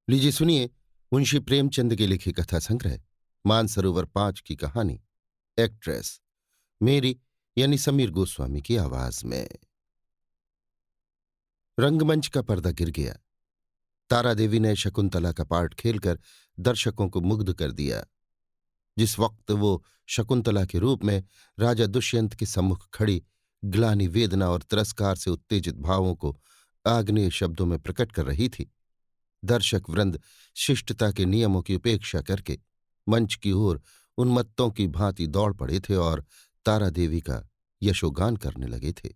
लीजिए सुनिए मुंशी प्रेमचंद के लिखे कथा संग्रह मानसरोवर 5 की कहानी एक्ट्रेस मेरी यानी समीर गोस्वामी की आवाज में। रंगमंच का पर्दा गिर गया। तारा देवी ने शकुंतला का पार्ट खेलकर दर्शकों को मुग्ध कर दिया। जिस वक्त वो शकुंतला के रूप में राजा दुष्यंत के सम्मुख खड़ी ग्लानि वेदना और तिरस्कार से उत्तेजित भावों को आग्नेय शब्दों में प्रकट कर रही थी, दर्शक वृंद शिष्टता के नियमों की उपेक्षा करके मंच की ओर उन्मत्तों की भांति दौड़ पड़े थे और तारा देवी का यशोगान करने लगे थे।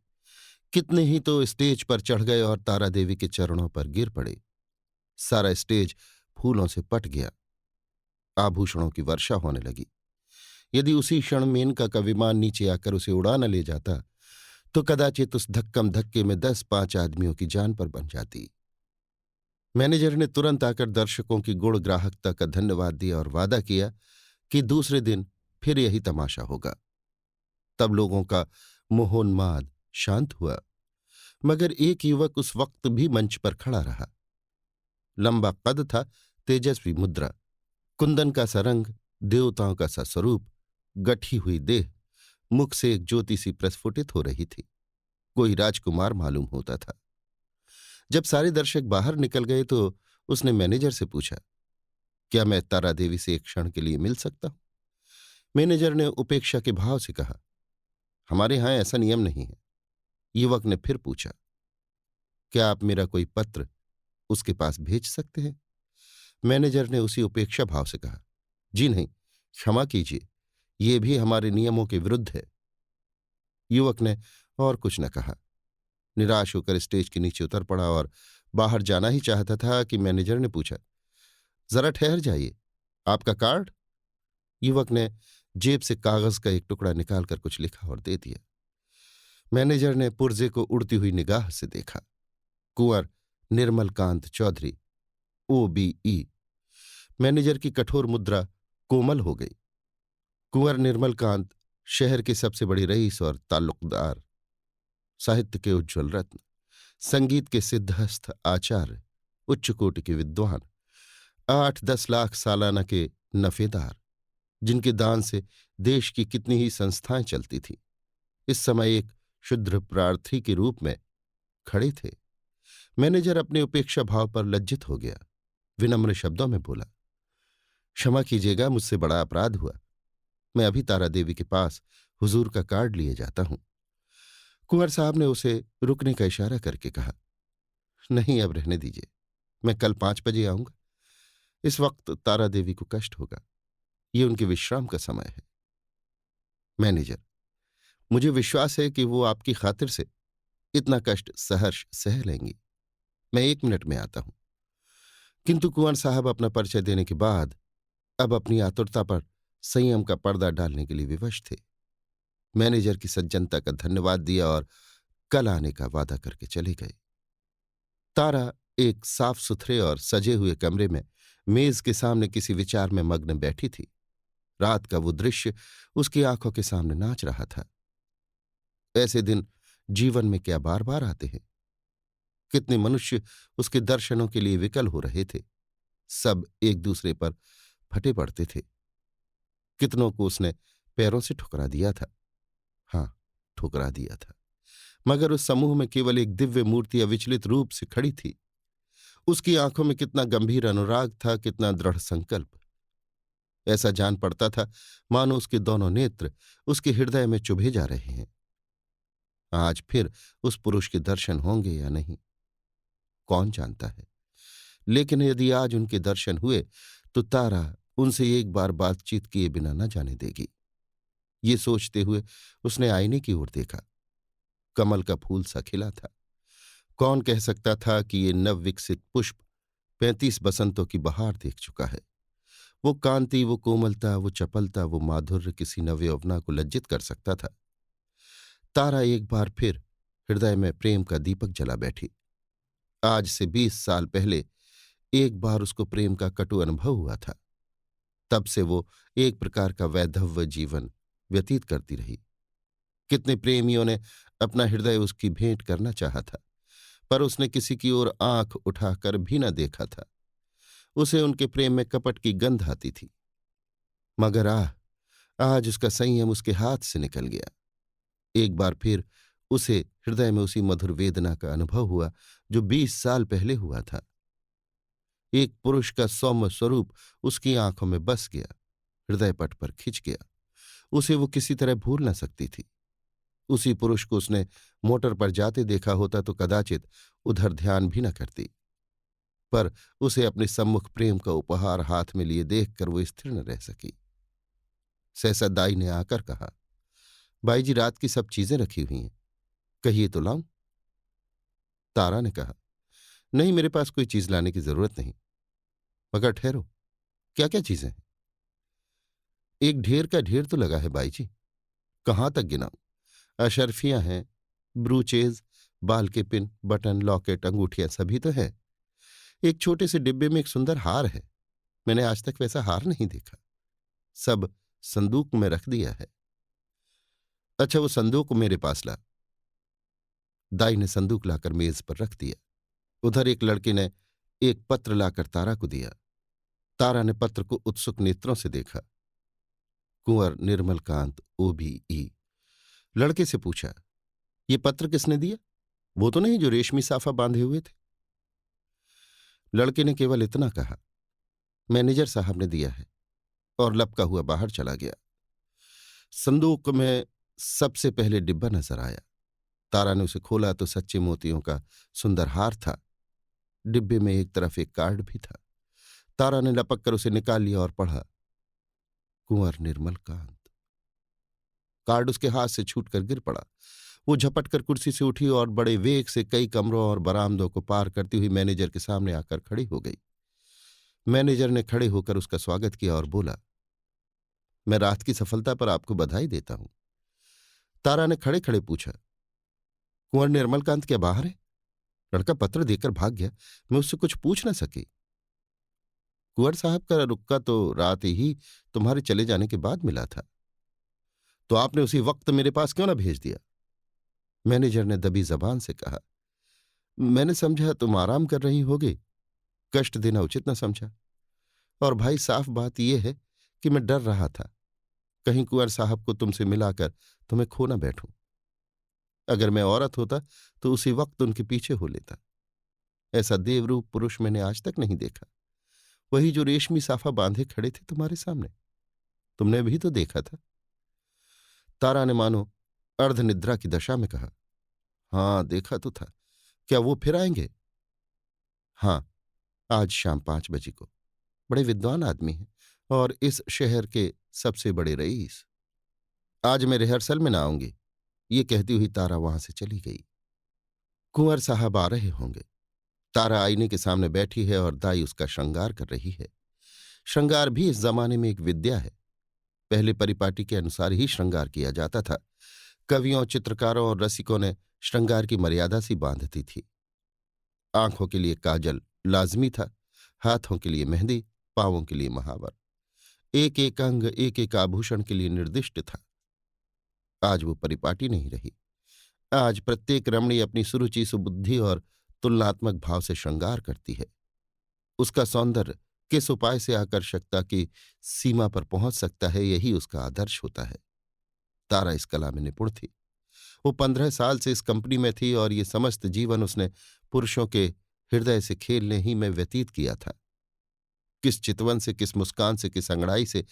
कितने ही तो स्टेज पर चढ़ गए और तारा देवी के चरणों पर गिर पड़े। सारा स्टेज फूलों से पट गया। आभूषणों की वर्षा होने लगी। यदि उसी क्षण मेनका का विमान नीचे आकर उसे उड़ा न ले जाता तो कदाचित उस धक्कम धक्के में 10-5 आदमियों की जान पर बन जाती। मैनेजर ने तुरंत आकर दर्शकों की गुण ग्राहकता का धन्यवाद दिया और वादा किया कि दूसरे दिन फिर यही तमाशा होगा। तब लोगों का मोहोन्माद शांत हुआ, मगर एक युवक उस वक्त भी मंच पर खड़ा रहा। लंबा कद था, तेजस्वी मुद्रा, कुंदन का सा रंग, देवताओं का सा स्वरूप, गठी हुई देह, मुख से एक ज्योति सी प्रस्फुटित हो रही थी। कोई राजकुमार मालूम होता था। जब सारे दर्शक बाहर निकल गए तो उसने मैनेजर से पूछा, क्या मैं तारा देवी से एक क्षण के लिए मिल सकता हूं? मैनेजर ने उपेक्षा के भाव से कहा, हमारे यहां ऐसा नियम नहीं है। युवक ने फिर पूछा, क्या आप मेरा कोई पत्र उसके पास भेज सकते हैं? मैनेजर ने उसी उपेक्षा भाव से कहा, जी नहीं, क्षमा कीजिए, ये भी हमारे नियमों के विरुद्ध है। युवक ने और कुछ न कहा, निराश होकर स्टेज के नीचे उतर पड़ा और बाहर जाना ही चाहता था कि मैनेजर ने पूछा, जरा ठहर जाइए, आपका कार्ड? युवक ने जेब से कागज का एक टुकड़ा निकालकर कुछ लिखा और दे दिया। मैनेजर ने पुर्जे को उड़ती हुई निगाह से देखा। कुंवर निर्मलकांत चौधरी, OBE। मैनेजर की कठोर मुद्रा कोमल हो गई। कुंवर निर्मलकांत शहर के सबसे बड़े रईस और ताल्लुकदार, साहित्य के उज्ज्वल रत्न, संगीत के सिद्धहस्त आचार्य, उच्च कोटि के विद्वान, 8-10 लाख सालाना के नफेदार, जिनके दान से देश की कितनी ही संस्थाएं चलती थीं, इस समय एक शुद्र प्रार्थी के रूप में खड़े थे। मैनेजर अपने उपेक्षा भाव पर लज्जित हो गया। विनम्र शब्दों में बोला, क्षमा कीजिएगा, मुझसे बड़ा अपराध हुआ। मैं अभी तारा देवी के पास हुजूर का कार्ड लिए जाता हूं। कुंवर साहब ने उसे रुकने का इशारा करके कहा, नहीं, अब रहने दीजिए, मैं कल 5 बजे आऊंगा। इस वक्त तारा देवी को कष्ट होगा, ये उनके विश्राम का समय है। मैनेजर, मुझे विश्वास है कि वो आपकी खातिर से इतना कष्ट सहर्ष सह लेंगी। मैं 1 मिनट में आता हूं। किंतु कुंवर साहब अपना परिचय देने के बाद अब अपनी आतुरता पर संयम का पर्दा डालने के लिए विवश थे। मैनेजर की सज्जनता का धन्यवाद दिया और कल आने का वादा करके चले गए। तारा एक साफ सुथरे और सजे हुए कमरे में मेज के सामने किसी विचार में मग्न बैठी थी। रात का वो दृश्य उसकी आंखों के सामने नाच रहा था। ऐसे दिन जीवन में क्या बार बार आते हैं। कितने मनुष्य उसके दर्शनों के लिए विकल हो रहे थे। सब एक दूसरे पर फटे पड़ते थे। कितनों को उसने पैरों से ठुकरा दिया था। हाँ, ठुकरा दिया था, मगर उस समूह में केवल एक दिव्य मूर्ति अविचलित रूप से खड़ी थी। उसकी आंखों में कितना गंभीर अनुराग था, कितना दृढ़ संकल्प। ऐसा जान पड़ता था मानो उसके दोनों नेत्र उसके हृदय में चुभे जा रहे हैं। आज फिर उस पुरुष के दर्शन होंगे या नहीं, कौन जानता है। लेकिन यदि आज उनके दर्शन हुए तो तारा उनसे एक बार बातचीत किए बिना न जाने देगी। ये सोचते हुए उसने आईने की ओर देखा। कमल का फूल सा खिला था। कौन कह सकता था कि ये नव विकसित पुष्प 35 बसंतों की बहार देख चुका है। वो कांति, वो कोमलता, वो चपलता, वो माधुर्य किसी नवयौवना को लज्जित कर सकता था। तारा एक बार फिर हृदय में प्रेम का दीपक जला बैठी। आज से 20 साल पहले एक बार उसको प्रेम का कटु अनुभव हुआ था। तब से वो एक प्रकार का वैधव्य जीवन व्यतीत करती रही। कितने प्रेमियों ने अपना हृदय उसकी भेंट करना चाहा था, पर उसने किसी की ओर आंख उठाकर भी न देखा था। उसे उनके प्रेम में कपट की गंध आती थी। मगर आज उसका संयम उसके हाथ से निकल गया। एक बार फिर उसे हृदय में उसी मधुर वेदना का अनुभव हुआ जो 20 साल पहले हुआ था। एक पुरुष का सौम्य स्वरूप उसकी आंखों में बस गया, हृदय पट पर खिंच गया। उसे वो किसी तरह भूल न सकती थी। उसी पुरुष को उसने मोटर पर जाते देखा होता तो कदाचित उधर ध्यान भी न करती, पर उसे अपने सम्मुख प्रेम का उपहार हाथ में लिए देखकर वो स्थिर न रह सकी। सहसा दाई ने आकर कहा, बाई जी, रात की सब चीजें रखी हुई हैं, कहिए तो लाऊं? तारा ने कहा, नहीं, मेरे पास कोई चीज लाने की जरूरत नहीं। मगर ठहरो, क्या क्या चीजें हैं? एक ढेर का ढेर तो लगा है बाई जी, कहाँ तक गिनाऊं? अशर्फियां हैं, ब्रूचेज, बाल के पिन, बटन, लॉकेट, अंगूठियां सभी तो है। एक छोटे से डिब्बे में एक सुंदर हार है, मैंने आज तक वैसा हार नहीं देखा। सब संदूक में रख दिया है। अच्छा, वो संदूक मेरे पास ला। दाई ने संदूक लाकर मेज पर रख दिया। उधर एक लड़के ने एक पत्र लाकर तारा को दिया। तारा ने पत्र को उत्सुक नेत्रों से देखा। कुंवर निर्मलकांत, OBE। लड़के से पूछा, ये पत्र किसने दिया? वो तो नहीं जो रेशमी साफा बांधे हुए थे? लड़के ने केवल इतना कहा, मैनेजर साहब ने दिया है, और लपका हुआ बाहर चला गया। संदूक में सबसे पहले डिब्बा नजर आया। तारा ने उसे खोला तो सच्चे मोतियों का सुंदर हार था। डिब्बे में एक तरफ एक कार्ड भी था। तारा ने लपक कर उसे निकाल लिया और पढ़ा, कुंवर निर्मलकांत। कार्ड उसके हाथ से छूटकर गिर पड़ा। वो झपट कर कुर्सी से उठी और बड़े वेग से कई कमरों और बरामदों को पार करती हुई मैनेजर के सामने आकर खड़ी हो गई। मैनेजर ने खड़े होकर उसका स्वागत किया और बोला, मैं रात की सफलता पर आपको बधाई देता हूं। तारा ने खड़े खड़े पूछा, कुंवर निर्मलकांत क्या बाहर है? लड़का पत्र देकर भाग गया, मैं उससे कुछ पूछ न सकी। कुंवर साहब का रुक्का तो रात ही तुम्हारे चले जाने के बाद मिला था, तो आपने उसी वक्त मेरे पास क्यों न भेज दिया? मैनेजर ने दबी जबान से कहा, मैंने समझा तुम आराम कर रही होगी, कष्ट देना उचित न समझा। और भाई, साफ बात यह है कि मैं डर रहा था कहीं कुंवर साहब को तुमसे मिलाकर तुम्हें खो न बैठूं। अगर मैं औरत होता तो उसी वक्त उनके पीछे हो लेता। ऐसा देवरूप पुरुष मैंने आज तक नहीं देखा। वही जो रेशमी साफा बांधे खड़े थे तुम्हारे सामने, तुमने भी तो देखा था। तारा ने मानो अर्धनिद्रा की दशा में कहा, हाँ, देखा तो था। क्या वो फिर आएंगे? हाँ, आज शाम 5 बजे को। बड़े विद्वान आदमी हैं और इस शहर के सबसे बड़े रईस। आज मैं रिहर्सल में ना आऊंगी, ये कहती हुई तारा वहां से चली गई। कुंवर साहब आ रहे होंगे। तारा आईने के सामने बैठी है और दाई उसका श्रृंगार कर रही है। श्रृंगार भी इस जमाने में एक विद्या है। पहले परिपाटी के अनुसार ही श्रृंगार किया जाता था। कवियों, चित्रकारों और रसिकों ने श्रृंगार की मर्यादा सी बांध दी थी। आंखों के लिए काजल लाजमी था, हाथों के लिए मेहंदी, पांवों के लिए महावर। एक एक अंग, एक एक आभूषण के लिए निर्दिष्ट था। आज वो परिपाटी नहीं रही। आज प्रत्येक रमणी अपनी सुरुचि, सुबुद्धि और तुलनात्मक भाव से श्रृंगार करती है। उसका सौंदर्य किस उपाय से आकर्षकता की सीमा पर पहुंच सकता है, यही उसका आदर्श होता है। तारा इस कला में निपुण थी। वो 15 साल से इस कंपनी में थी और ये समस्त जीवन उसने पुरुषों के हृदय से खेलने ही में व्यतीत किया था। किस चितवन से, किस मुस्कान से, किस अंगड़ाई से,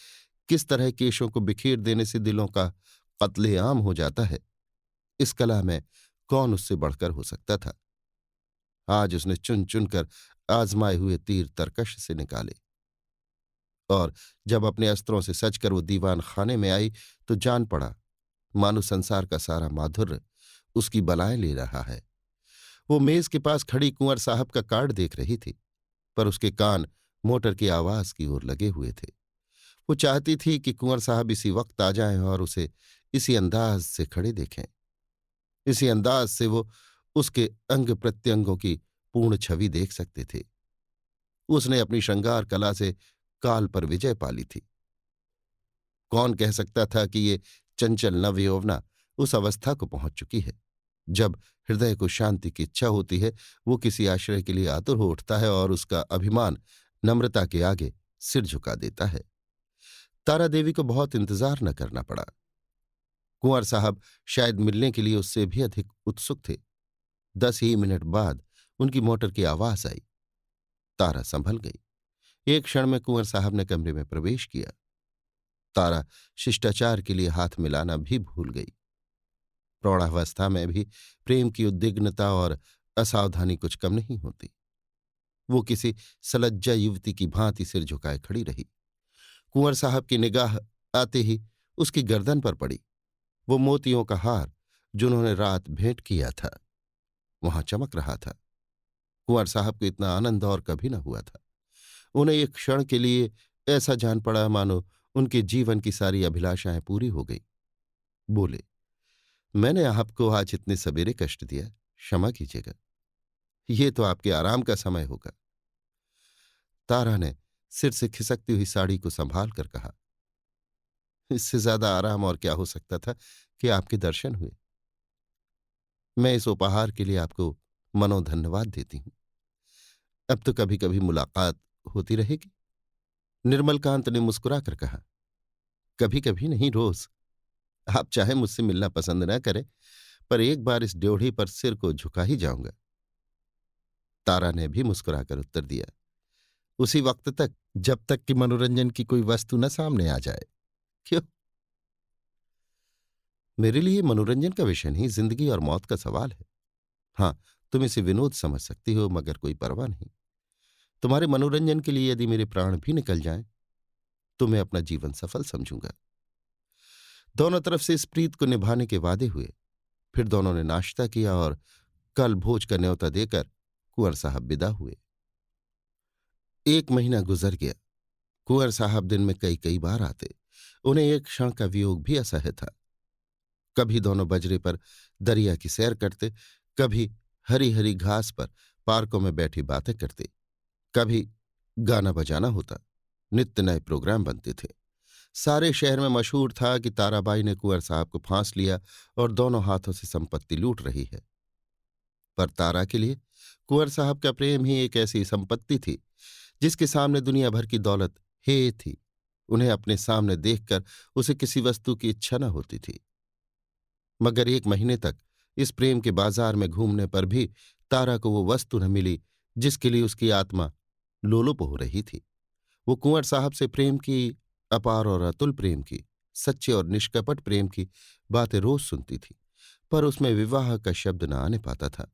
किस तरह केशों को बिखेर देने से दिलों का कत्लेआम हो जाता है, इस कला में कौन उससे बढ़कर हो सकता था। आज उसने चुन चुनकर आजमाए हुए तीर तरकश से निकाले, और जब अपने अस्त्रों से सजकर वो दीवान खाने में आई तो जान पड़ा मानो संसार का सारा माधुर्य उसकी बलाएं ले रहा है। वो मेज के पास खड़ी कुंवर साहब का कार्ड देख रही थी, पर उसके कान मोटर की आवाज की ओर लगे हुए थे। वो चाहती थी कि कुंवर साहब इसी वक्त आ जाएं और उसे इसी अंदाज से खड़े देखें। इसी अंदाज से वो उसके अंग प्रत्यंगों की पूर्ण छवि देख सकते थे। उसने अपनी श्रृंगार कला से काल पर विजय पाली थी। कौन कह सकता था कि ये चंचल नवयौवना उस अवस्था को पहुंच चुकी है जब हृदय को शांति की इच्छा होती है, वो किसी आश्रय के लिए आतुर हो उठता है और उसका अभिमान नम्रता के आगे सिर झुका देता है। तारा देवी को बहुत इंतजार न करना पड़ा। कुंवर साहब शायद मिलने के लिए उससे भी अधिक उत्सुक थे। 10 ही मिनट बाद उनकी मोटर की आवाज आई। तारा संभल गई। एक क्षण में कुंवर साहब ने कमरे में प्रवेश किया। तारा शिष्टाचार के लिए हाथ मिलाना भी भूल गई। प्रौढ़ावस्था में भी प्रेम की उद्विग्नता और असावधानी कुछ कम नहीं होती। वो किसी सलज्जा युवती की भांति सिर झुकाए खड़ी रही। कुंवर साहब की निगाह आते ही उसकी गर्दन पर पड़ी। वो मोतियों का हार जो उन्होंने रात भेंट किया था वहां चमक रहा था। कुंवर साहब को इतना आनंद और कभी न हुआ था। उन्हें एक क्षण के लिए ऐसा जान पड़ा मानो उनके जीवन की सारी अभिलाषाएं पूरी हो गई। बोले, मैंने आपको आज इतने सवेरे कष्ट दिया, क्षमा कीजिएगा। ये तो आपके आराम का समय होगा। तारा ने सिर से खिसकती हुई साड़ी को संभाल कर कहा, इससे ज्यादा आराम और क्या हो सकता था कि आपके दर्शन हुए। मैं इस उपहार के लिए आपको मनो धन्यवाद देती हूं। अब तो कभी कभी मुलाकात होती रहेगी। निर्मलकांत ने मुस्कुराकर कहा, कभी कभी नहीं, रोज। आप चाहे मुझसे मिलना पसंद न करें, पर एक बार इस ड्योढ़ी पर सिर को झुका ही जाऊंगा। तारा ने भी मुस्कुराकर उत्तर दिया, उसी वक्त तक जब तक कि मनोरंजन की कोई वस्तु न सामने आ जाए। क्यों? मेरे लिए मनोरंजन का विषय नहीं, जिंदगी और मौत का सवाल है। हाँ, तुम इसे विनोद समझ सकती हो, मगर कोई परवाह नहीं। तुम्हारे मनोरंजन के लिए यदि मेरे प्राण भी निकल जाएं, तो मैं अपना जीवन सफल समझूंगा। दोनों तरफ से इस प्रीत को निभाने के वादे हुए। फिर दोनों ने नाश्ता किया और कल भोज का न्योता देकर कुंवर साहब विदा हुए। 1 महीना गुजर गया। कुंवर साहब दिन में कई कई बार आते। उन्हें एक क्षण का वियोग भी असह्य था। कभी दोनों बजरे पर दरिया की सैर करते, कभी हरी हरी घास पर पार्कों में बैठी बातें करते, कभी गाना बजाना होता। नित्य नए प्रोग्राम बनते थे। सारे शहर में मशहूर था कि ताराबाई ने कुंवर साहब को फांस लिया और दोनों हाथों से संपत्ति लूट रही है। पर तारा के लिए कुंवर साहब का प्रेम ही एक ऐसी संपत्ति थी जिसके सामने दुनिया भर की दौलत हे थी। उन्हें अपने सामने देखकर उसे किसी वस्तु की इच्छा न होती थी। मगर 1 महीने तक इस प्रेम के बाजार में घूमने पर भी तारा को वो वस्तु न मिली जिसके लिए उसकी आत्मा लोलुप हो रही थी। वो कुंवर साहब से प्रेम की, अपार और अतुल प्रेम की, सच्चे और निष्कपट प्रेम की बातें रोज सुनती थी, पर उसमें विवाह का शब्द न आने पाता था।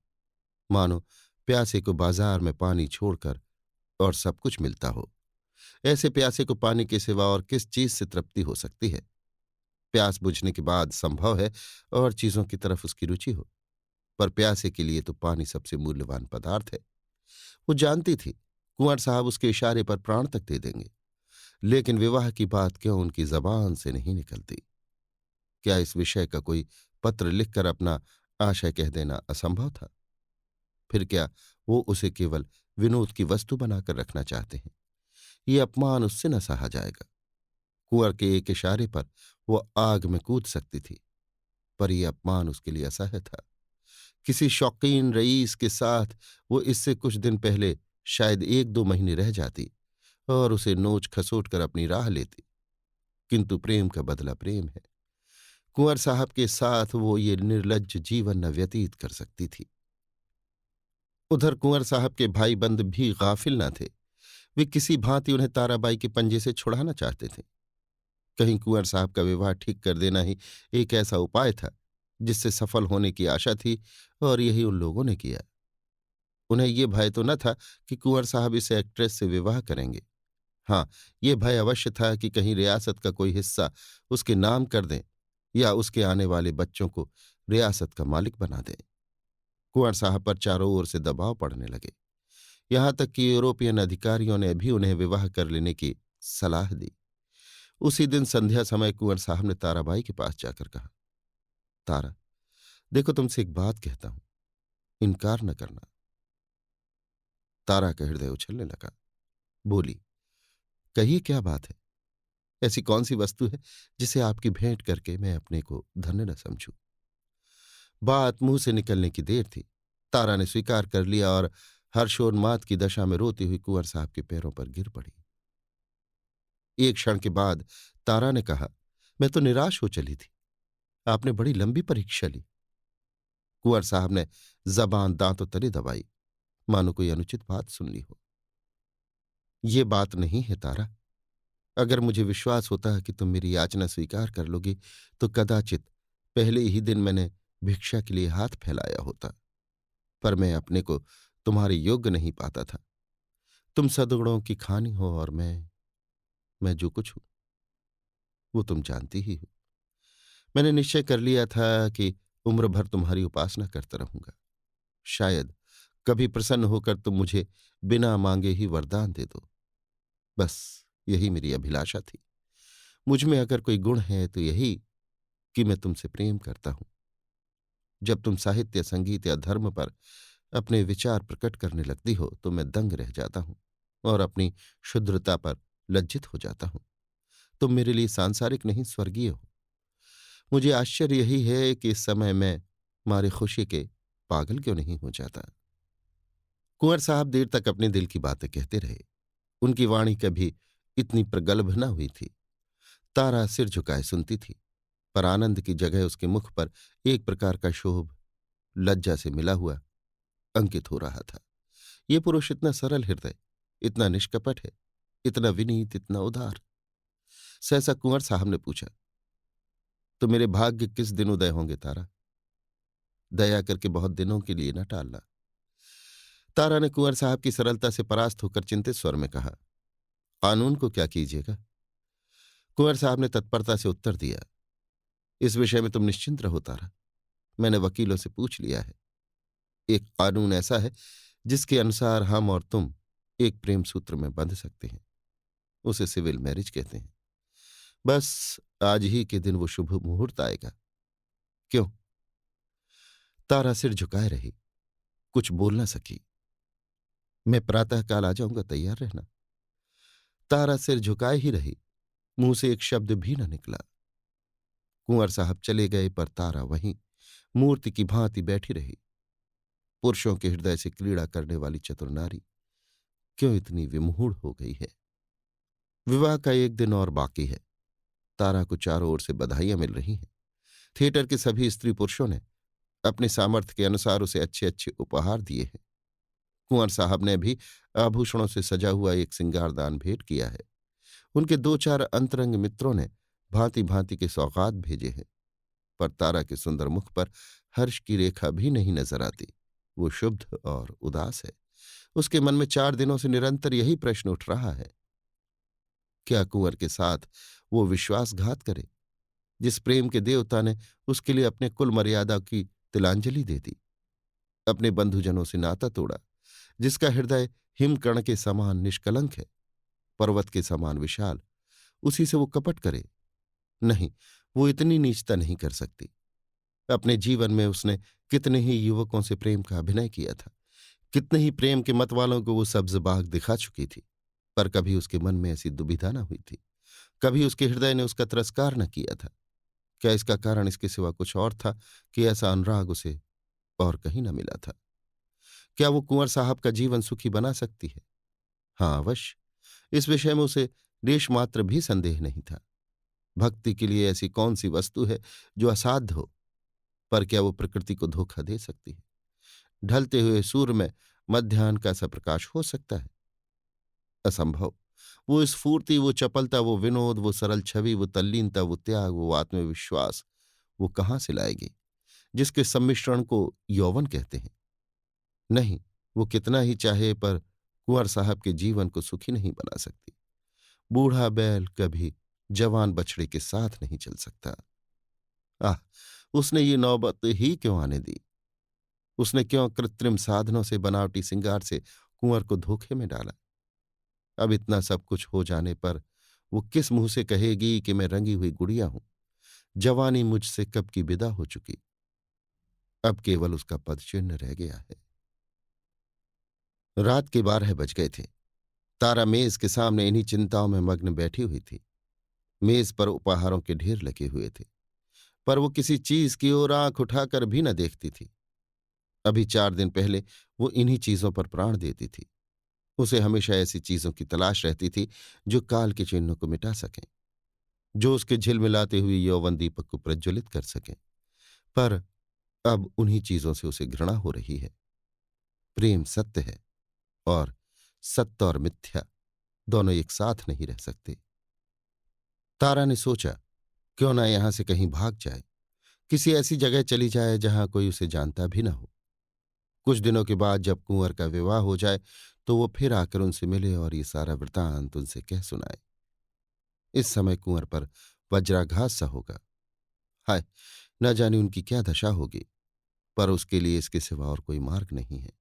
मानो प्यासे को बाजार में पानी छोड़कर और सब कुछ मिलता हो। ऐसे प्यासे को पानी के सिवा और किस चीज से तृप्ति हो सकती है? प्यास बुझने के बाद संभव है और चीजों की तरफ उसकी रुचि हो, पर प्यासे के लिए तो पानी सबसे मूल्यवान पदार्थ है। वो जानती थी कुंवर साहब उसके इशारे पर प्राण तक दे देंगे, लेकिन विवाह की बात क्यों उनकी जबान से नहीं निकलती? क्या इस विषय का कोई पत्र लिखकर अपना आशय कह देना असंभव था? फिर क्या वो उसे केवल विनोद की वस्तु बनाकर रखना चाहते हैं? ये अपमान उससे न सहा जाएगा। कुंवर के एक इशारे पर वो आग में कूद सकती थी, पर यह अपमान उसके लिए असह्य था। किसी शौकीन रईस के साथ वो इससे कुछ दिन पहले शायद 1-2 महीने रह जाती और उसे नोच खसोट कर अपनी राह लेती, किंतु प्रेम का बदला प्रेम है। कुंवर साहब के साथ वो ये निर्लज्ज जीवन न व्यतीत कर सकती थी। उधर कुंवर साहब के भाई बंद भी गाफिल न थे। वे किसी भांति उन्हें ताराबाई के पंजे से छुड़ाना चाहते थे। कहीं कुंवर साहब का विवाह ठीक कर देना ही एक ऐसा उपाय था जिससे सफल होने की आशा थी, और यही उन लोगों ने किया। उन्हें ये भय तो न था कि कुंवर साहब इस एक्ट्रेस से विवाह करेंगे। हाँ, ये भय अवश्य था कि कहीं रियासत का कोई हिस्सा उसके नाम कर दें या उसके आने वाले बच्चों को रियासत का मालिक बना दें। कुंवर साहब पर चारों ओर से दबाव पड़ने लगे। यहां तक कि यूरोपियन अधिकारियों ने भी उन्हें विवाह कर लेने की सलाह दी। उसी दिन संध्या समय कुंवर साहब ने ताराबाई के पास जाकर कहा, तारा, देखो तुमसे एक बात कहता हूं, इनकार न करना। तारा का हृदय उछलने लगा। बोली, कहिए क्या बात है? ऐसी कौन सी वस्तु है जिसे आपकी भेंट करके मैं अपने को धन्य न समझूं? बात मुंह से निकलने की देर थी। तारा ने स्वीकार कर लिया और हर्षोन्माद की दशा में रोती हुई कुंवर साहब के पैरों पर गिर पड़ी। एक क्षण के बाद तारा ने कहा, मैं तो निराश हो चली थी, आपने बड़ी लंबी परीक्षा ली। कुंवर साहब ने जबान दांतों तले दबाई, मानो कोई अनुचित बात सुन ली हो। ये बात नहीं है तारा, अगर मुझे विश्वास होता है कि तुम मेरी याचना स्वीकार कर लोगी तो कदाचित पहले ही दिन मैंने भिक्षा के लिए हाथ फैलाया होता। पर मैं अपने को तुम्हारे योग्य नहीं पाता था। तुम सदगुणों की खानी हो और मैं जो कुछ हूं वो तुम जानती ही हो। मैंने निश्चय कर लिया था कि उम्र भर तुम्हारी उपासना करता रहूंगा। शायद कभी प्रसन्न होकर तुम मुझे बिना मांगे ही वरदान दे दो। बस यही मेरी अभिलाषा थी। मुझ में अगर कोई गुण है तो यही कि मैं तुमसे प्रेम करता हूं। जब तुम साहित्य, संगीत या धर्म पर अपने विचार प्रकट करने लगती हो तो मैं दंग रह जाता हूं और अपनी शुद्रता पर लज्जित हो जाता हूं। तुम मेरे लिए सांसारिक नहीं, स्वर्गीय हो। मुझे आश्चर्य यही है कि इस समय मैं मारे खुशी के पागल क्यों नहीं हो जाता। कुंवर साहब देर तक अपने दिल की बातें कहते रहे। उनकी वाणी कभी इतनी प्रगल्भ न हुई थी। तारा सिर झुकाए सुनती थी, पर आनंद की जगह उसके मुख पर एक प्रकार का क्षोभ लज्जा से मिला हुआ अंकित हो रहा था। ये पुरुष इतना सरल हृदय, इतना निष्कपट है, इतना विनीत, इतना उदार। सहसा कुंवर साहब ने पूछा, तो मेरे भाग्य किस दिन उदय होंगे तारा? दया करके बहुत दिनों के लिए न टालना। तारा ने कुंवर साहब की सरलता से परास्त होकर चिंतित स्वर में कहा, कानून को क्या कीजिएगा? कुंवर साहब ने तत्परता से उत्तर दिया, इस विषय में तुम निश्चिंत रहो तारा, मैंने वकीलों से पूछ लिया है। एक कानून ऐसा है जिसके अनुसार हम और तुम एक प्रेम सूत्र में बंध सकते हैं। उसे सिविल मैरिज कहते हैं। बस आज ही के दिन वो शुभ मुहूर्त आएगा। क्यों? तारा सिर झुकाए रही, कुछ बोल न सकी। मैं प्रातःकाल आ जाऊंगा, तैयार रहना। तारा सिर झुकाए ही रही, मुंह से एक शब्द भी न निकला। कुंवर साहब चले गए, पर तारा वहीं मूर्ति की भांति बैठी रही। पुरुषों के हृदय से क्रीड़ा करने वाली चतुर नारी क्यों इतनी विमूढ़ हो गई है? विवाह का एक दिन और बाकी है। तारा को चारों ओर से बधाइयां मिल रही हैं। थिएटर के सभी स्त्री पुरुषों ने अपने सामर्थ्य के अनुसार उसे अच्छे अच्छे उपहार दिए हैं। कुंवर साहब ने भी आभूषणों से सजा हुआ एक सिंगारदान भेंट किया है। उनके दो चार अंतरंग मित्रों ने भांति भांति के सौगात भेजे हैं, पर तारा के सुंदर मुख पर हर्ष की रेखा भी नहीं नजर आती। वो शुद्ध और उदास है। उसके मन में 4 दिनों से निरंतर यही प्रश्न उठ रहा है, क्या कुंवर के साथ वो विश्वासघात करे जिस प्रेम के देवता ने उसके लिए अपने कुल मर्यादा की तिलांजलि दे दी, अपने बंधुजनों से नाता तोड़ा, जिसका हृदय हिमकर्ण के समान निष्कलंक है, पर्वत के समान विशाल, उसी से वो कपट करे? नहीं, वो इतनी नीचता नहीं कर सकती। अपने जीवन में उसने कितने ही युवकों से प्रेम का अभिनय किया था, कितने ही प्रेम के मतवालों को वो सब्ज बाग दिखा चुकी थी, पर कभी उसके मन में ऐसी दुविधा न हुई थी, कभी उसके हृदय ने उसका तिरस्कार न किया था। क्या इसका कारण इसके सिवा कुछ और था कि ऐसा अनुराग उसे और कहीं न मिला था? क्या वो कुंवर साहब का जीवन सुखी बना सकती है? हाँ, अवश्य। इस विषय में उसे लेश मात्र भी संदेह नहीं था। भक्ति के लिए ऐसी कौन सी वस्तु है जो असाध्य हो? पर क्या वो प्रकृति को धोखा दे सकती है? ढलते हुए सूर्य में मध्याह्न का सा प्रकाश हो सकता है? असंभव। वो स्फूर्ति, वो चपलता, वो विनोद, वो सरल छवि, वो तल्लीनता, वो त्याग, वो आत्मविश्वास वो कहाँ से लाएगी, जिसके सम्मिश्रण को यौवन कहते हैं? नहीं, वो कितना ही चाहे पर कुंवर साहब के जीवन को सुखी नहीं बना सकती। बूढ़ा बैल कभी जवान बछड़े के साथ नहीं चल सकता। आह, उसने ये नौबत ही क्यों आने दी? उसने क्यों कृत्रिम साधनों से, बनावटी सिंगार से कुंवर को धोखे में डाला? अब इतना सब कुछ हो जाने पर वो किस मुंह से कहेगी कि मैं रंगी हुई गुड़िया हूं, जवानी मुझसे कब की विदा हो चुकी, अब केवल उसका पदचिह्न रह गया है। रात के 12 बज गए थे। तारा मेज के सामने इन्हीं चिंताओं में मग्न बैठी हुई थी। मेज पर उपहारों के ढेर लगे हुए थे, पर वो किसी चीज की ओर आंख उठाकर भी न देखती थी। अभी 4 दिन पहले वो इन्हीं चीजों पर प्राण देती थी। उसे हमेशा ऐसी चीजों की तलाश रहती थी जो काल के चिन्हों को मिटा सकें, जो उसके झिलमिलाते हुए यौवन दीपक को प्रज्वलित कर सकें। पर अब उन्हीं चीजों से उसे घृणा हो रही है। प्रेम सत्य है, और सत्य और मिथ्या दोनों एक साथ नहीं रह सकते। तारा ने सोचा, क्यों ना यहां से कहीं भाग जाए, किसी ऐसी जगह चली जाए जहां कोई उसे जानता भी ना हो। कुछ दिनों के बाद जब कुंवर का विवाह हो जाए तो वो फिर आकर उनसे मिले और ये सारा वृतांत उनसे कह सुनाए। इस समय कुंवर पर वज्राघात सा होगा। हाय, न जाने उनकी क्या दशा होगी। पर उसके लिए इसके सिवा और कोई मार्ग नहीं है।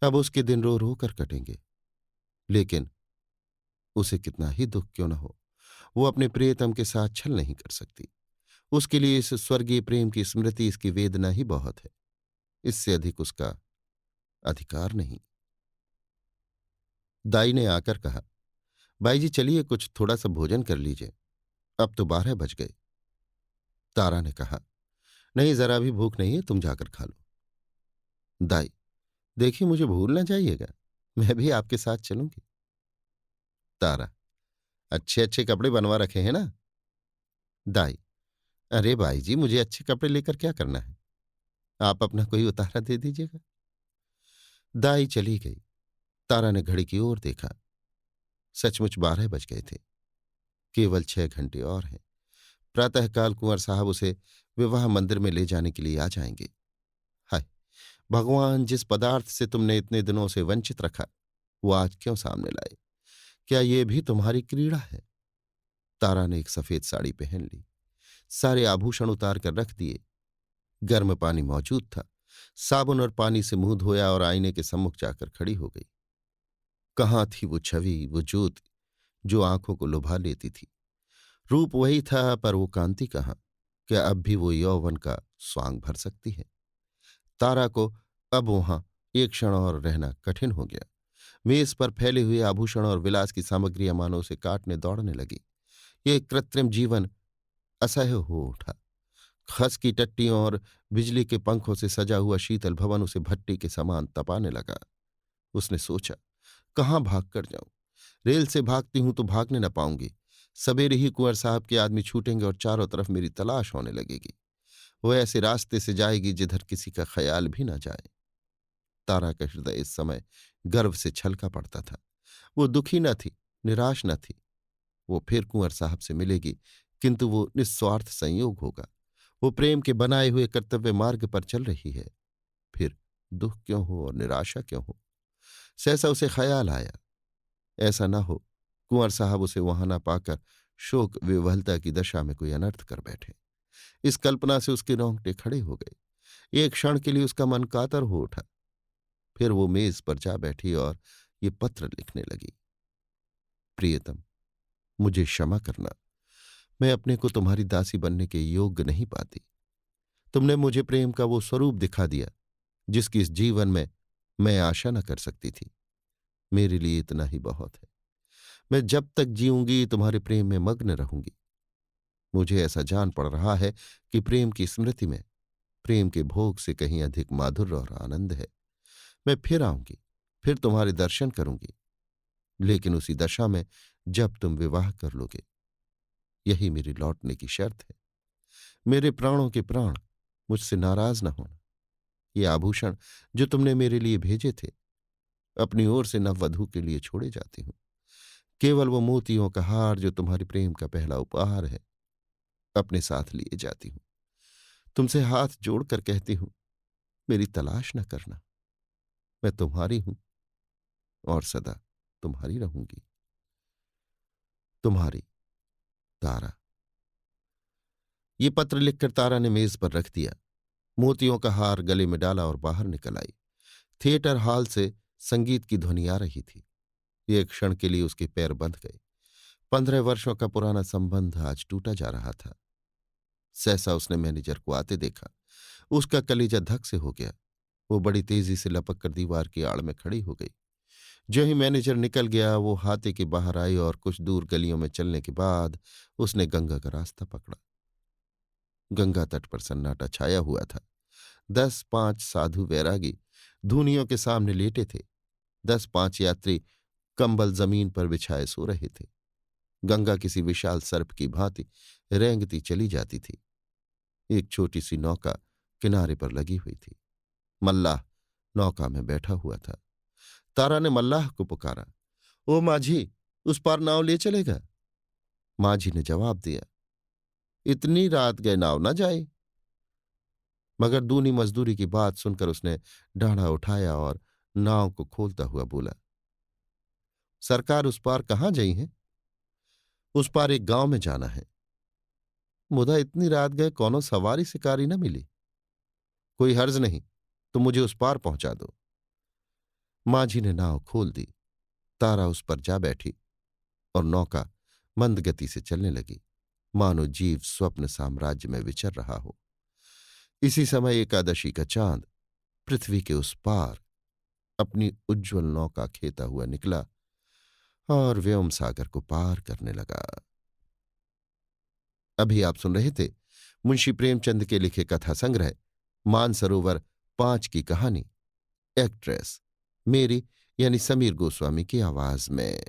अब उसके दिन रो रो कर कटेंगे। लेकिन उसे कितना ही दुख क्यों न हो, वो अपने प्रियतम के साथ छल नहीं कर सकती। उसके लिए इस स्वर्गीय प्रेम की स्मृति, इसकी वेदना ही बहुत है। इससे अधिक उसका अधिकार नहीं। दाई ने आकर कहा, बाई जी चलिए कुछ थोड़ा सा भोजन कर लीजिए, अब तो 12 बज गए। तारा ने कहा, नहीं जरा भी भूख नहीं है, तुम जाकर खा लो। दाई, देखिए मुझे भूल ना जाइएगा, मैं भी आपके साथ चलूंगी। तारा, अच्छे अच्छे कपड़े बनवा रखे हैं ना? दाई, अरे भाई जी मुझे अच्छे कपड़े लेकर क्या करना है, आप अपना कोई उतारा दे दीजिएगा। दाई चली गई। तारा ने घड़ी की ओर देखा। सचमुच 12 बज गए थे। केवल 6 घंटे और हैं। प्रातःकाल कुंवर साहब उसे विवाह मंदिर में ले जाने के लिए आ जाएंगे। हाय भगवान, जिस पदार्थ से तुमने इतने दिनों से वंचित रखा वो आज क्यों सामने लाए? क्या ये भी तुम्हारी क्रीड़ा है? तारा ने एक सफेद साड़ी पहन ली, सारे आभूषण उतार कर रख दिए। गर्म पानी मौजूद था। साबुन और पानी से मुंह धोया और आईने के सम्मुख जाकर खड़ी हो गई। कहाँ थी वो छवि, वो ज्योति जो आंखों को लुभा लेती थी? रूप वही था, पर वो कांति कहाँ? क्या अब भी वो यौवन का स्वांग भर सकती है? तारा को अब वहां एक क्षण और रहना कठिन हो गया। मेज पर फैले हुए आभूषण और विलास की सामग्रियां मानो उसे काटने दौड़ने लगी। ये कृत्रिम जीवन असह्य हो उठा। खस की टट्टियों और बिजली के पंखों से सजा हुआ शीतल भवन उसे भट्टी के समान तपाने लगा। उसने सोचा, कहाँ भाग कर जाऊं? रेल से भागती हूं तो भागने न पाऊंगी। सवेरे ही कुंवर साहब के आदमी छूटेंगे और चारों तरफ मेरी तलाश होने लगेगी। वो ऐसे रास्ते से जाएगी जिधर किसी का ख्याल भी न जाए। तारा का हृदय इस समय गर्व से छलका पड़ता था। वो दुखी न थी, निराश न थी। वो फिर कुंवर साहब से मिलेगी, किंतु वो निस्वार्थ संयोग होगा। वो प्रेम के बनाए हुए कर्तव्य मार्ग पर चल रही है। फिर दुख क्यों हो और निराशा क्यों हो? सहसा उसे ख्याल आया, ऐसा न हो कुंवर साहब उसे वहां न पाकर शोक विवलता की दशा में कोई अनर्थ कर बैठे। इस कल्पना से उसके रोंगटे खड़े हो गए। एक क्षण के लिए उसका मन कातर हो उठा। फिर वो मेज पर जा बैठी और ये पत्र लिखने लगी। प्रियतम, मुझे क्षमा करना, मैं अपने को तुम्हारी दासी बनने के योग्य नहीं पाती। तुमने मुझे प्रेम का वो स्वरूप दिखा दिया जिसकी इस जीवन में मैं आशा न कर सकती थी। मेरे लिए इतना ही बहुत है। मैं जब तक जीऊंगी तुम्हारे प्रेम में मग्न रहूंगी। मुझे ऐसा जान पड़ रहा है कि प्रेम की स्मृति में प्रेम के भोग से कहीं अधिक माधुर्य और आनंद है। मैं फिर आऊंगी, फिर तुम्हारे दर्शन करूंगी, लेकिन उसी दशा में जब तुम विवाह कर लोगे। यही मेरी लौटने की शर्त है। मेरे प्राणों के प्राण, मुझसे नाराज न होना। ये आभूषण जो तुमने मेरे लिए भेजे थे, अपनी ओर से नववधू के लिए छोड़े जाते हूं। केवल वो मोतियों का हार जो तुम्हारे प्रेम का पहला उपहार है, अपने साथ लिए जाती हूं। तुमसे हाथ जोड़कर कहती हूं, मेरी तलाश न करना। मैं तुम्हारी हूं और सदा तुम्हारी रहूंगी। तुम्हारी तारा। ये पत्र लिखकर तारा ने मेज पर रख दिया, मोतियों का हार गले में डाला और बाहर निकल आई। थिएटर हॉल से संगीत की ध्वनि आ रही थी। एक क्षण के लिए उसके पैर बंध गए। 15 वर्षों का पुराना संबंध आज टूटा जा रहा था। सहसा उसने मैनेजर को आते देखा। उसका कलेजा धक से हो गया। वो बड़ी तेजी से लपक कर दीवार की आड़ में खड़ी हो गई। जो ही मैनेजर निकल गया वो हाथे के बाहर आई और कुछ दूर गलियों में चलने के बाद उसने गंगा का रास्ता पकड़ा। गंगा तट पर सन्नाटा छाया हुआ था। 10-5 साधु वैरागी धूनियों के सामने लेटे थे। 10-5 यात्री कंबल जमीन पर बिछाए सो रहे थे। गंगा किसी विशाल सर्प की भांति रेंगती चली जाती थी। एक छोटी सी नौका किनारे पर लगी हुई थी। मल्लाह नौका में बैठा हुआ था। तारा ने मल्लाह को पुकारा, ओ माझी, उस पार नाव ले चलेगा? माझी ने जवाब दिया, इतनी रात गए नाव न जाए। मगर दूनी मजदूरी की बात सुनकर उसने डांडा उठाया और नाव को खोलता हुआ बोला, सरकार उस पार कहाँ गई हैं? उस पार एक गांव में जाना है। मुदा इतनी रात गए कौनो सवारी शिकारी न मिली। कोई हर्ज नहीं, तो मुझे उस पार पहुंचा दो। माझी ने नाव खोल दी। तारा उस पर जा बैठी और नौका मंद गति से चलने लगी, मानो जीव स्वप्न साम्राज्य में विचर रहा हो। इसी समय एकादशी का चांद पृथ्वी के उस पार अपनी उज्ज्वल नौका खेता हुआ निकला और व्योम सागर को पार करने लगा। अभी आप सुन रहे थे मुंशी प्रेमचंद के लिखे कथा संग्रह मानसरोवर 5 की कहानी एक्ट्रेस मेरी यानी समीर गोस्वामी की आवाज में।